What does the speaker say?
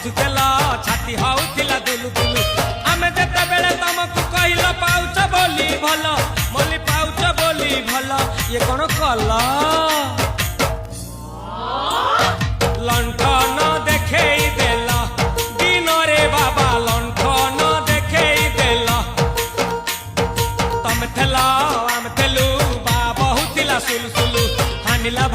हसुतेल छाती हाउथिला दुलु दुलु आमे जेते बेले तुमको कहिल पाउच बोली भल मोली पाउच बोली भल ये कौन कल लंठन देखई देल दिन रे बाबा लंठन देखई देल तमे थेला आमे थेलु बा बहुतिला सुलु सुलु हानिला